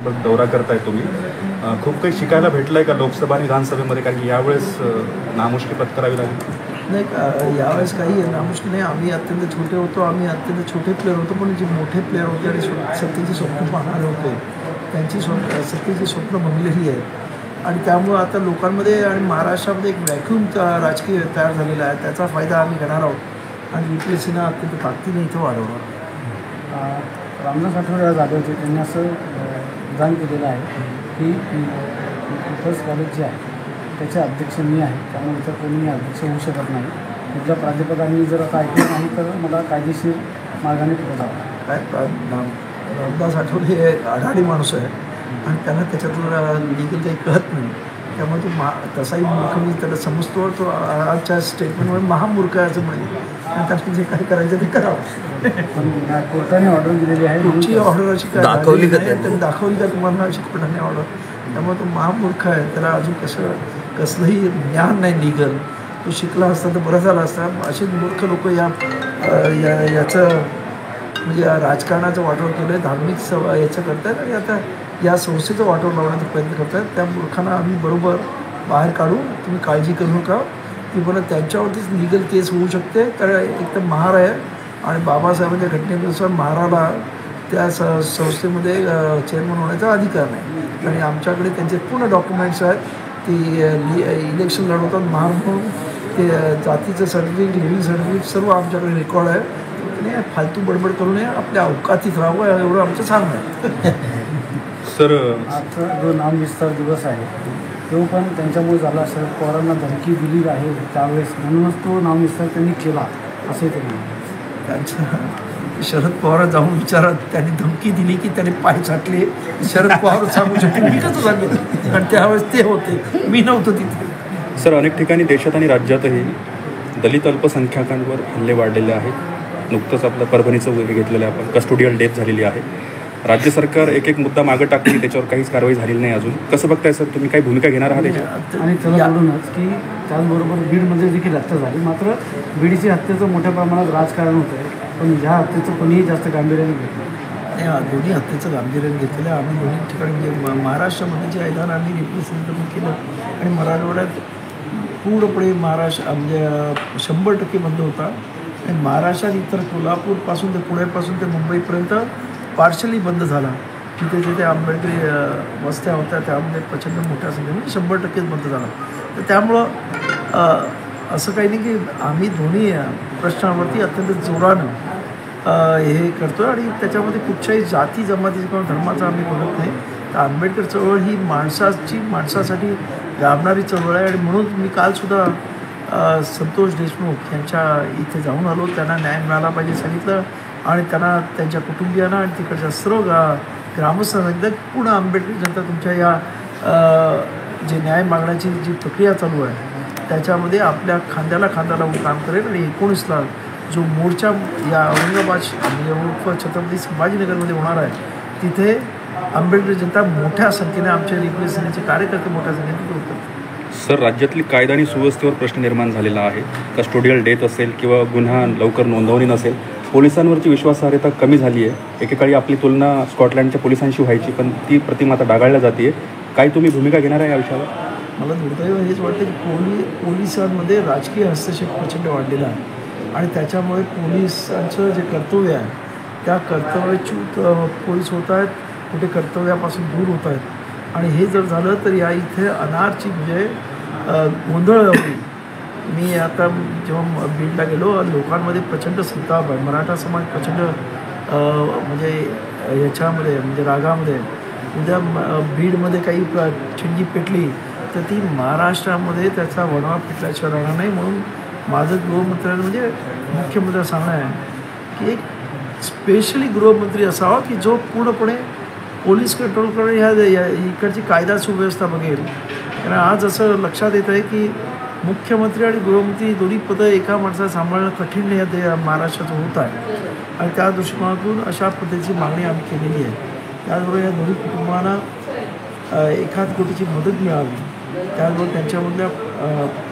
दौरा करताय तुम्ही, खूप काही शिकायला भेटलंय का लोकसभा आणि विधानसभेमध्ये? कारण की यावेळेस नामुष्की पत्करावी लागली. नाही, यावेळेस काही नामुष्की नाही. आम्ही अत्यंत छोटे होतो, आम्ही अत्यंत छोटे प्लेअर होतो, पण जे मोठे प्लेअर होते आणि सत्तेची स्वप्न पाहणारे होते त्यांची सत्तेची स्वप्न भंगलेली आहेत. आणि त्यामुळं आता लोकांमध्ये आणि महाराष्ट्रामध्ये एक व्हॅक्यूम राजकीय तयार झालेला आहे. त्याचा फायदा आम्ही घेणार आहोत आणि UPSCनं अत्यंत ताकदीने इथं वाढवणार. रामदास आठवले जाधवचे त्यांनी असं विधान केलेलं आहे की पीपल्स कॉलेज जे आहे त्याचे अध्यक्ष मी आहे, त्यामुळे इतर कोणी अध्यक्ष होऊ शकत नाही. कुठल्या प्राध्यापकांनी जर आता ऐकलं नाही तर मला कायदेशीर मार्गाने पुढे जावं. काय रामदास आठवले हे आढाडी माणूस आहे आणि त्यांना त्याच्यातून लिगल काही कळत नाही. त्यामुळे तो तसाही मूर्ख मी त्याला समजतो. तो आजच्या स्टेटमेंटमुळे महामूर्ख आहे असं म्हणेल आणि त्याला जे काय करायचं ते करावं. पण कोर्टाने ऑर्डर दिलेली आहे, तुमची ऑर्डर अशी काय दाखवली का? त्यांनी दाखवली का तुम्हाला अशी कोर्टाने ऑर्डर? त्यामुळे तो महामूर्ख आहे. त्याला अजून कसलंही ज्ञान नाही लिगल. तो शिकला असता तर बरं झालं असता. असे मूर्ख लोक याचं म्हणजे राजकारणाचं वाटोळ केलं आहे, धार्मिक याचं करतात आणि आता या संस्थेचं वाटोळ लावण्याचा प्रयत्न करतात. त्या मूर्खांना आम्ही बरोबर बाहेर काढू. तुम्ही काळजी करू नका. ती बरं त्यांच्यावरतीच लिगल केस होऊ शकते. तर एक तर महार आहे आणि बाबासाहेबांच्या घटनेनुसार महाराला त्या संस्थेमध्ये चेअरमन होण्याचा अधिकार नाही आणि आमच्याकडे त्यांचे पूर्ण डॉक्युमेंट्स आहेत. ती इलेक्शन लढवतात महार म्हणून. ते जातीचं सर्टिफिकेट, लिव्हिंग सर्टिफिकेट सर्व आमच्याकडे रेकॉर्ड आहे. आणि फालतू बडबड करू नये, आपल्या अवकातीत राहावं एवढं आमचं सांगणं आहे. सर, आजचा जो नामविस्तार दिवस आहे तो पण त्यांच्यामुळे झाला. शरद पवारांना धमकी दिली आहे त्यावेळेस, म्हणूनच तो नामविस्तार त्यांनी केला असे ते म्हणतात. त्यांचं शरद पवार जाऊन विचारत त्यांनी धमकी दिली की त्यांनी पाय चाटले. शरद पवार सांगू शकतो, मी कसं सांगितलं? आणि त्यावेळेस ते होते, मी नव्हतो तिथे. सर, अनेक ठिकाणी देशात आणि राज्यातही दलित अल्पसंख्याकांवर हल्ले वाढलेले आहेत. नुकतंच आपलं परभणीचं वगैरे घेतलेलं आहे आपण, कस्टोडियल डेथ झालेली आहे. राज्य सरकार एक मुद्दा मागं टाकली, त्याच्यावर काहीच कारवाई झालेली नाही अजून. कसं बघताय सर, तुम्ही काही भूमिका घेणार आहात त्याच्यात? आणि त्याला जोडूनच की त्याचबरोबर बीडमध्ये देखील हत्या झाली. मात्र बीडची हत्येचं मोठ्या प्रमाणात राजकारण होतं आहे, पण ह्या हत्येचं कोणीही जास्त गांभीर्याने घेतलं. या दोन्ही हत्येचं गांभीर्याने घेतलेलं आहे. आम्ही दोन्ही ठिकाणी म्हणजे महाराष्ट्रामध्ये जे ऐलान आम्ही रिप्रेझेंटेटिव्ह केलं आणि मराठवाड्यात पूर्णपणे महाराष्ट्र म्हणजे 100% बंद होता. आणि महाराष्ट्रात इतर कोल्हापूरपासून ते पुण्यापासून ते मुंबईपर्यंत पार्शली बंद झाला. तिथे जिथे आंबेडकरी वस्त्या होत्या त्यामध्ये प्रचंड मोठ्या संख्येने 100% बंद झाला. तर त्यामुळं असं काही नाही की आम्ही दोन्ही प्रश्नावरती अत्यंत जोरानं हे करतो आणि त्याच्यामध्ये कुठच्याही जाती जमातीची किंवा धर्माचं आम्ही बोलत नाही. तर आंबेडकर चळवळ ही माणसासाठी गाभणारी चळवळ आहे. आणि म्हणून मी कालसुद्धा संतोष देशमुख यांच्या इथे जाऊन आलो. त्यांना न्याय मिळाला पाहिजे सांगितलं आणि त्यांना त्यांच्या कुटुंबियांना आणि तिकडच्या सर्व ग्रामस्थांना सांगितलं पूर्ण आंबेडकर जनता तुमच्या या जे न्याय मागण्याची जी प्रक्रिया चालू आहे त्याच्यामध्ये आपल्या खांद्याला खांदा लावून काम करेल. आणि 19ला जो मोर्चा या औरंगाबाद म्हणजे छत्रपती संभाजीनगरमध्ये होणार आहे तिथे आंबेडकर जनता मोठ्या संख्येने आमच्या रिप्रेझेंटेटिव्हचे कार्यकर्ते मोठ्या संख्येने तिथे होतात. सर, राज्यातली कायदा आणि सुव्यवस्थेवर प्रश्न निर्माण झालेला आहे. कस्टोडियल डेथ असेल किंवा गुन्हा लवकर नोंदवणी नसेल, पोलिसांवरची विश्वासार्हता कमी झाली आहे. एकेकाळी आपली तुलना स्कॉटलँडच्या पोलिसांशी व्हायची, पण ती प्रतिमा आता डागाळल्या जाते. काय तुम्ही भूमिका घेणार आहे या विषयावर? मला दुर्दैव हेच वाटतं की पोलिसांमध्ये राजकीय हस्तक्षेप प्रचंड वाढलेला आहे आणि त्याच्यामुळे पोलिसांचं जे कर्तव्य आहे त्या कर्तव्याच्यूत पोलीस होत आहेत, कुठे कर्तव्यापासून दूर होत आहेत. आणि हे जर झालं तर या इथे अनारची म्हणजे गोंधळ होईल. मी आता जेव्हा बीडला गेलो लोकांमध्ये प्रचंड संताप आहे. मराठा समाज प्रचंड म्हणजे याच्यामध्ये म्हणजे रागामध्ये. उद्या बीडमध्ये काही चिंगी पेटली तर ती महाराष्ट्रामध्ये त्याचा वणवा पेटल्याशिवाय राहणार नाही. म्हणून माझं गृहमंत्र्यांना म्हणजे मुख्यमंत्र्यांना सांगणं आहे की एक स्पेशली गृहमंत्री असावा की जो पूर्णपणे पोलीस कंट्रोल करून ह्या इकडची कायदा सुव्यवस्था बघेल. कारण आज असं लक्षात येत आहे की मुख्यमंत्री आणि गृहमंत्री दोन्ही पदं एका माणसाला सांभाळणं कठीण या महाराष्ट्रात होत आहे. आणि त्या दृष्टिकोनातून अशा पद्धतीची मागणी आम्ही केलेली आहे. त्याचबरोबर या दोन्ही कुटुंबांना 1 कोटीची मदत मिळावी. त्याचबरोबर त्यांच्यामधल्या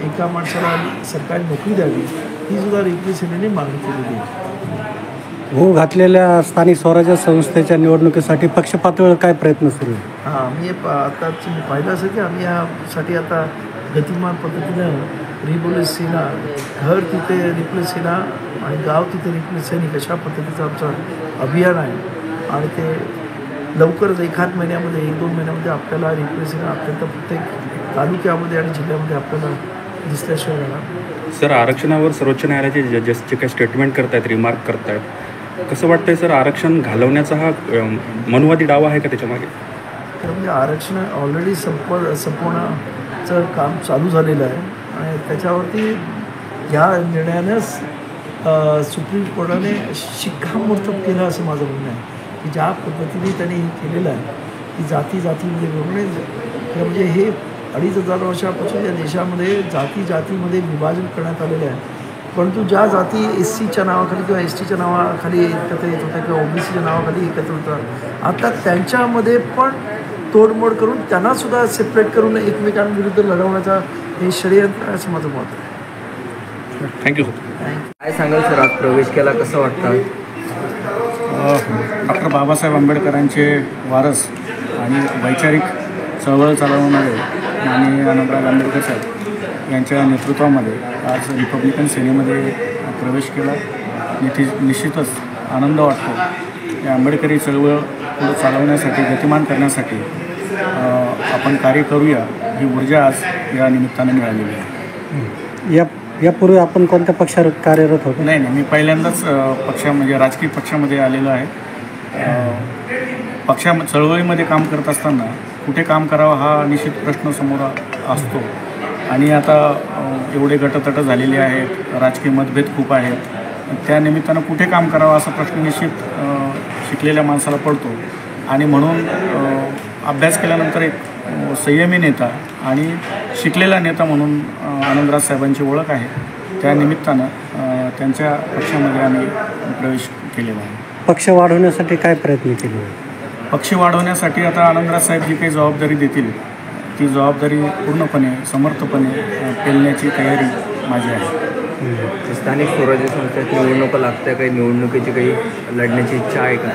एका माणसाला सरकारी नोकरी द्यावी ही सुद्धा रिप्रेझेंटेटिव्हने मागणी केलेली आहे. होऊ घातलेल्या स्थानिक स्वराज्य संस्थेच्या निवडणुकीसाठी पक्ष पातळीवर काय प्रयत्न सुरू आहे? हां, मी आता तुम्ही पाहिलं असेल की आम्ही यासाठी आता गतिमान पद्धतीनं रिप्लेस सेना, घर तिथे रिप्लेस सेना आणि गाव तिथे रिप्लेस सैनिक अशा पद्धतीचं आमचं अभियान आहे आणि ते लवकरच एखाद महिन्यामध्ये 1-2 महिन्यामध्ये आपल्याला रिप्लेस सेना अत्यंत प्रत्येक तालुक्यामध्ये आणि जिल्ह्यामध्ये आपल्याला दिसल्याशिवाय राहणार. सर, आरक्षणावर सर्वोच्च न्यायालयाचे जजेस जे काही स्टेटमेंट करतायत, रिमार्क करतायत, कसं वाटतंय सर, आरक्षण घालवण्याचा हा मनुवादी डावा आहे का त्याच्यामागे? तर म्हणजे आरक्षण ऑलरेडी संपवण्याचं काम चालू झालेलं आहे आणि त्याच्यावरती या निर्णयानंच सुप्रीम कोर्टाने शिक्कामोर्तब केलं असं माझं म्हणणं आहे की ज्या पद्धतीने त्यांनी हे केलेलं आहे की जातीमध्ये म्हणजे हे 2500 वर्षापासून या देशामध्ये जातीमध्ये विभाजन करण्यात आलेलं आहे. परंतु ज्या जाती SCच्या नावाखाली किंवा STच्या नावाखाली एकत्र येत होत्या किंवा OBCच्या नावाखाली एकत्र होतात, आता त्यांच्यामध्ये पण तोडमोड करून त्यांनासुद्धा सेपरेट करून एकमेकांविरुद्ध लढवण्याचा हे षडयंत्र आहे असं माझं मत आहे. थँक्यू. काय सांगाल सर, आज प्रवेश केला, कसं वाटतं? डॉक्टर बाबासाहेब आंबेडकरांचे वारस आणि वैचारिक चळवळ चालवणारे आणि आनंदराव आंबेडकर साहेब यांच्या नेतृत्वामध्ये आज रिपब्लिकन सेनेमध्ये प्रवेश केला. निश्चितच आनंद वाटतो. या आंबेडकरी चळवळ पुढे चालवण्यासाठी, गतिमान करण्यासाठी आपण कार्य करूया ही ऊर्जा आज या निमित्तानं मिळालेली आहे. यापूर्वी आपण कोणत्या पक्षात कार्यरत होतो? नाही, मी पहिल्यांदाच म्हणजे राजकीय पक्षामध्ये आलेलो आहे. चळवळीमध्ये काम करत असताना कुठे काम करावं हा निश्चित प्रश्न समोर असतो आणि आता एवढे गटतट झालेले आहेत, राजकीय मतभेद खूप आहेत, त्या निमित्तानं कुठे काम करावं असा प्रश्न निश्चित शिकलेल्या माणसाला पडतो आणि म्हणून अभ्यास केल्यानंतर एक संयमी नेता आणि शिकलेला नेता म्हणून आनंदराज साहेबांची ओळख आहे. त्या निमित्तानं त्यांच्या पक्षामध्ये आम्ही प्रवेश केलेला आहे. पक्ष वाढवण्यासाठी काय प्रयत्न केले? पक्ष वाढवण्यासाठी आता आनंदराज साहेब जी काही जबाबदारी देतील ती जबाबदारी पूर्णपणे समर्थपणे पेलण्याची तयारी माझी आहे. स्थानिक स्वराज्य संस्थेची निवडणुका लागत्या, काही निवडणुकीची काही लढण्याची इच्छा आहे का?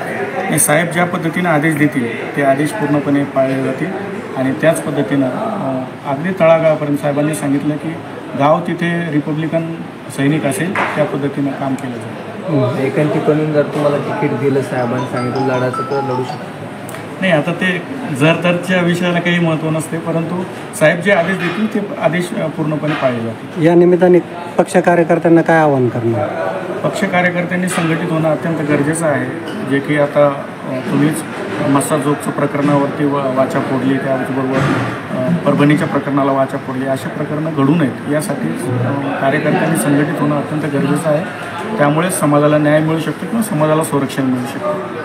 आणि साहेब ज्या पद्धतीनं आदेश देतील ते आदेश पूर्णपणे पाळले जातील आणि त्याच पद्धतीनं अगदी तळागाळापर्यंत साहेबांनी सांगितलं की गाव तिथे रिपब्लिकन सैनिक असेल त्या पद्धतीनं काम केलं जाईल. एकांकिकडून जर तुम्हाला तिकीट दिलं, साहेबांनी सांगितलं लढायचं, तर लढू शकतो? नाही, आता ते जर विषयाला काही महत्त्व नसते, परंतु साहेब जे आदेश देतील ते आदेश पूर्णपणे पाळले जातील. या निमित्ताने पक्ष कार्यकर्त्यांना काय आवाहन करणार? पक्ष कार्यकर्त्यांनी संघटित होणं अत्यंत गरजेचं आहे. जे की आता तुम्हीच मस्साजोगच्या प्रकरणावरती वाचा फोडली, त्याचबरोबर परभणीच्या प्रकरणाला वाचा फोडली, अशी प्रकरणं घडू नयेत यासाठी कार्यकर्त्यांनी संघटित होणं अत्यंत गरजेचं आहे. त्यामुळे समाजाला न्याय मिळू शकतो किंवा समाजाला संरक्षण मिळू शकतं.